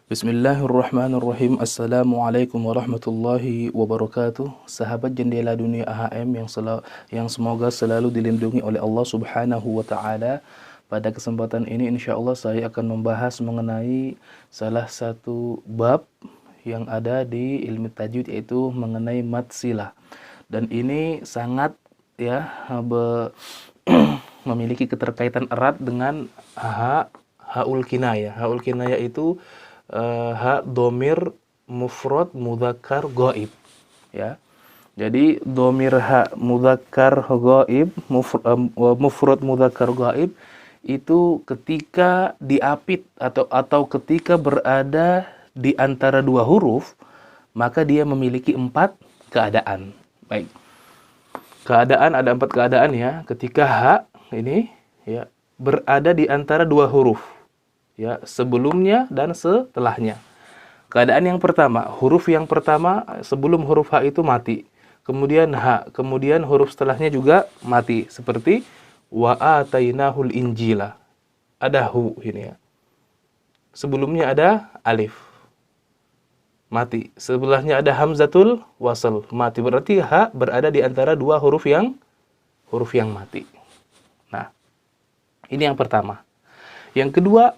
Bismillahirrahmanirrahim. Assalamualaikum warahmatullahi wabarakatuh. Sahabat jendela dunia AHM yang semoga selalu dilindungi oleh Allah Subhanahu wa taala. Pada kesempatan ini insyaallah saya akan membahas mengenai salah satu bab yang ada di ilmu tajwid, yaitu mengenai mad silah. Dan ini sangat memiliki keterkaitan erat dengan haul kinayah. Haul kinayah itu ha domir mufrad mudzakkar ghaib, ya. Jadi domir ha mudzakkar ghaib, mufrad mudzakkar ghaib itu ketika diapit atau ketika berada di antara dua huruf, maka dia memiliki 4 keadaan. Baik. Keadaan ada 4 keadaan, ya. Ketika ha ini ya berada di antara dua huruf, ya, sebelumnya dan setelahnya. Keadaan yang pertama, huruf yang pertama sebelum huruf ha itu mati. Kemudian ha, kemudian huruf setelahnya juga mati. Seperti wa atainahul injila. Ada hu ini, ya. Sebelumnya ada alif. Mati. Sebelahnya ada hamzatul wasl. Mati. Berarti ha berada di antara dua huruf yang mati. Nah, ini yang pertama. Yang kedua,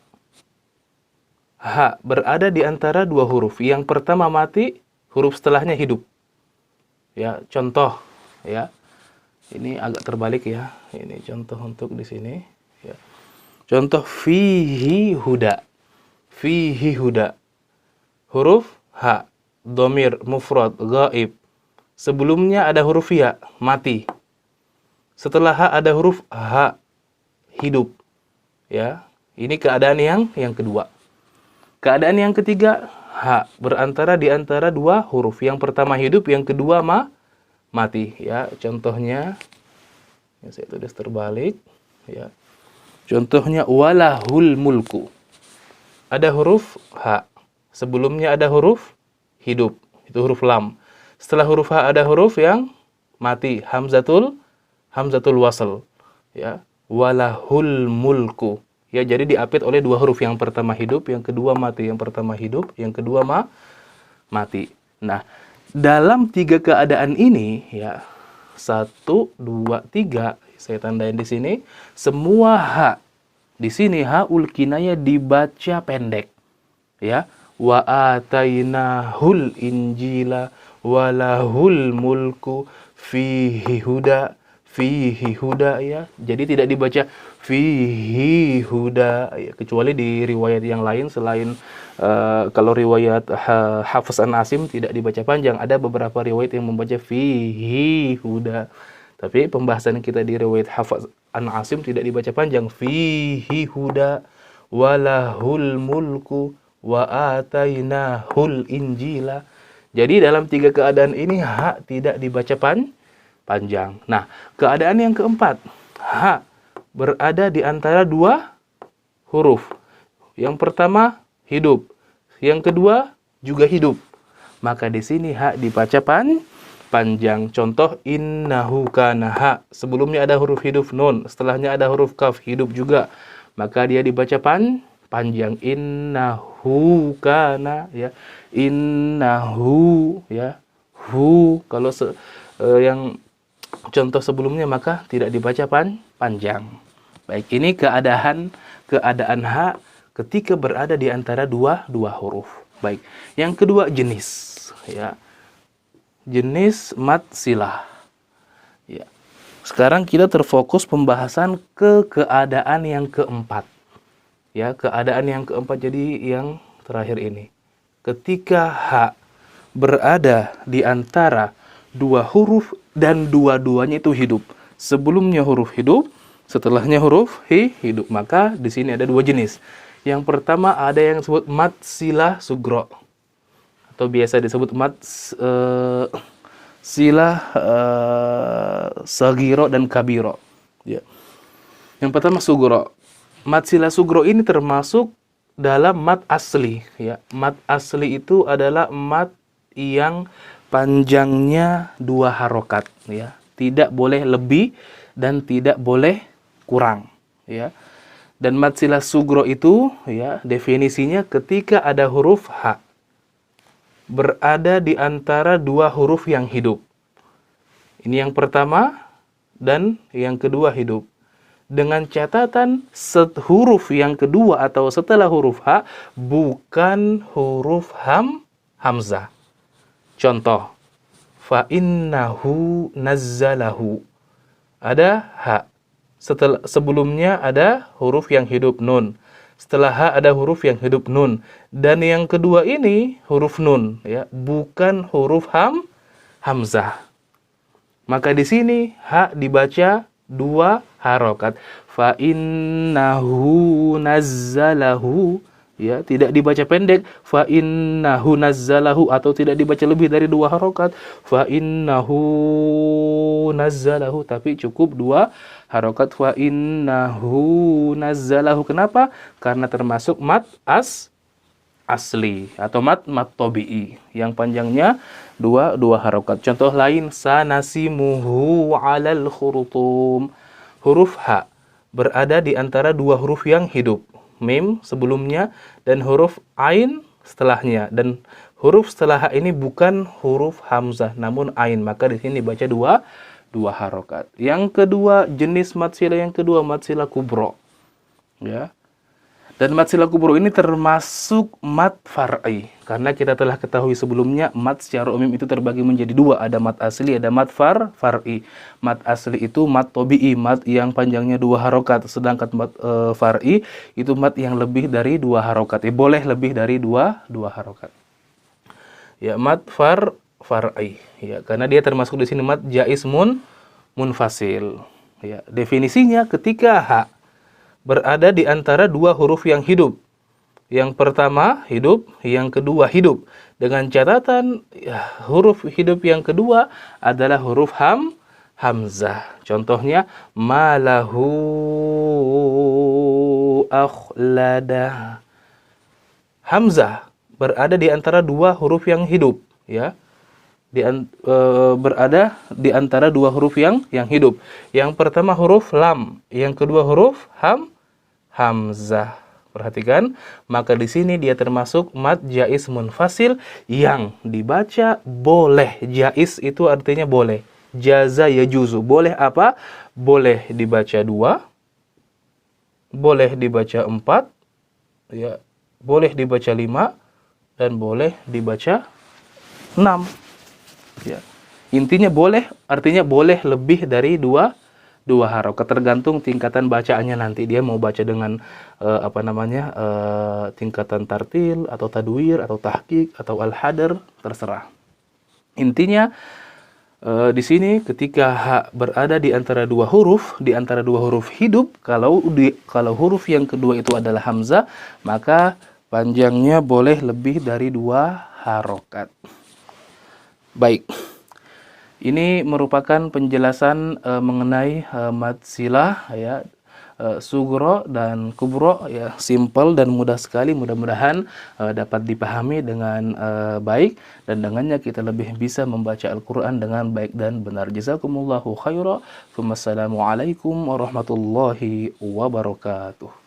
ha berada di antara dua huruf. Yang pertama mati, huruf setelahnya hidup. Ya, contoh, ya. Ini agak terbalik, ya. Ini contoh untuk di sini, ya. Contoh fihi huda. Fihi huda. Huruf ha, dhamir mufrad ghaib. Sebelumnya ada huruf ya, mati. Setelah ha ada huruf ha, hidup. Ya. Ini keadaan yang kedua. Keadaan yang ketiga, ha berantara di antara dua huruf. Yang pertama hidup, yang kedua mati, ya. Contohnya, ya, saya tulis terbalik, ya. Contohnya walahul mulku. Ada huruf ha, sebelumnya ada huruf hidup, itu huruf lam. Setelah huruf ha ada huruf yang mati, hamzatul wasl, ya. Walahul mulku. Ya, jadi diapit oleh dua huruf. Yang pertama hidup, yang kedua mati. Yang pertama hidup, yang kedua mati. Nah, dalam 3 keadaan ini, ya, 1, 2, 3, saya tandain di sini, semua ha di sini haul kinayah dibaca pendek, ya. Wa atainahul injila walahul mulku fihi huda, ya. Jadi tidak dibaca fihi huda, ya, kecuali di riwayat yang lain selain kalau riwayat Hafs an Asim tidak dibaca panjang. Ada beberapa riwayat yang membaca fihi huda. Tapi pembahasan kita di riwayat Hafs an Asim tidak dibaca panjang. Fihi huda walahul mulku wa atainahul injila. Jadi dalam 3 keadaan ini ha tidak dibaca panjang. Nah, keadaan yang keempat, ha berada di antara dua huruf. Yang pertama hidup, yang kedua juga hidup. Maka di sini ha dibaca panjang. Contoh innahu kana, ha sebelumnya ada huruf hidup nun, setelahnya ada huruf kaf, hidup juga. Maka dia dibaca panjang. Innahu kana, ya. Innahu, ya. Hu kalau yang contoh sebelumnya maka tidak dibaca panjang. Baik, ini keadaan ha ketika berada di antara dua huruf. Baik. Yang kedua jenis, ya. Jenis mad silah. Ya. Sekarang kita terfokus pembahasan ke keadaan yang keempat. Ya, keadaan yang keempat, jadi yang terakhir ini. Ketika ha berada di antara dua huruf dan dua-duanya itu hidup. Sebelumnya huruf hidup, setelahnya huruf hidup. Maka di sini ada 2 jenis. Yang pertama ada yang disebut mad silah sugro, atau biasa disebut mad silah sagiro dan kabiro. Ya. Yang pertama sugro. Mad silah sugro ini termasuk dalam mad asli. Ya. Mad asli itu adalah mad yang panjangnya 2 harokat, ya. Tidak boleh lebih dan tidak boleh kurang, ya. Dan mad silah sugro itu ya definisinya ketika ada huruf ha berada di antara dua huruf yang hidup. Ini yang pertama dan yang kedua hidup. Dengan catatan huruf yang kedua atau setelah huruf ha bukan huruf hamzah. Contoh, fa innahu nazzalahu. Ada ha. Sebelumnya ada huruf yang hidup nun. Setelah ha ada huruf yang hidup nun. Dan yang kedua ini huruf nun ya, bukan huruf hamzah. Maka di sini ha dibaca dua harokat. Fa innahu nazzalahu ya, tidak dibaca pendek fa innahu nazzalahu atau tidak dibaca lebih dari dua harokat fa innahu nazzalahu, tapi cukup dua harokat fa innahu nazzalahu. Kenapa? Karena termasuk mad asli atau mad tabi'i yang panjangnya dua harokat. Contoh lain, sanasimuhu alal khurutum. Huruf ha berada di antara dua huruf yang hidup, mim sebelumnya dan huruf ain setelahnya, dan huruf setelah ha ini bukan huruf hamzah namun ain, maka di sini baca dua harokat. Yang kedua, jenis mad silah yang kedua mad silah kubro ya. Dan mad silah kubro ini termasuk mad far'i. Karena kita telah ketahui sebelumnya, mad secara umum itu terbagi menjadi dua. Ada mad asli, ada mad far'i. Mad asli itu mad tabi'i, mad yang panjangnya dua harokat. Sedangkan mad far'i itu mad yang lebih dari dua harokat. Boleh lebih dari dua harokat. Ya, mad far'i. Ya, karena dia termasuk di sini mad jaiz munfasil. Ya, definisinya ketika ha berada di antara dua huruf yang hidup. Yang pertama hidup, yang kedua hidup. Dengan catatan ya, huruf hidup yang kedua adalah huruf hamzah. Contohnya malahu akhlada. Hamzah berada di antara dua huruf yang hidup ya. Berada di antara dua huruf yang hidup. Yang pertama huruf lam, yang kedua huruf hamzah. Perhatikan, maka di sini dia termasuk mad jaiz munfasil yang dibaca boleh. Jaiz itu artinya boleh. Jaza yajuzu. Boleh apa? Boleh dibaca 2, boleh dibaca 4, ya, boleh dibaca 5, dan boleh dibaca 6. Ya. Intinya boleh, artinya boleh lebih dari dua harokat, tergantung tingkatan bacaannya nanti. Dia mau baca dengan tingkatan tartil atau tadwir atau tahqiq atau al-hadar, terserah. Intinya di sini ketika ha berada di antara dua huruf hidup, kalau huruf yang kedua itu adalah hamzah, maka panjangnya boleh lebih dari 2 harokat. Baik. Ini merupakan penjelasan mengenai mad silah ya, sugro dan kubro ya, simple dan mudah sekali. Mudah-mudahan dapat dipahami dengan baik, dan dengannya kita lebih bisa membaca Al-Qur'an dengan baik dan benar. Jazakumullahu khairan. Wassalamualaikum warahmatullahi wabarakatuh.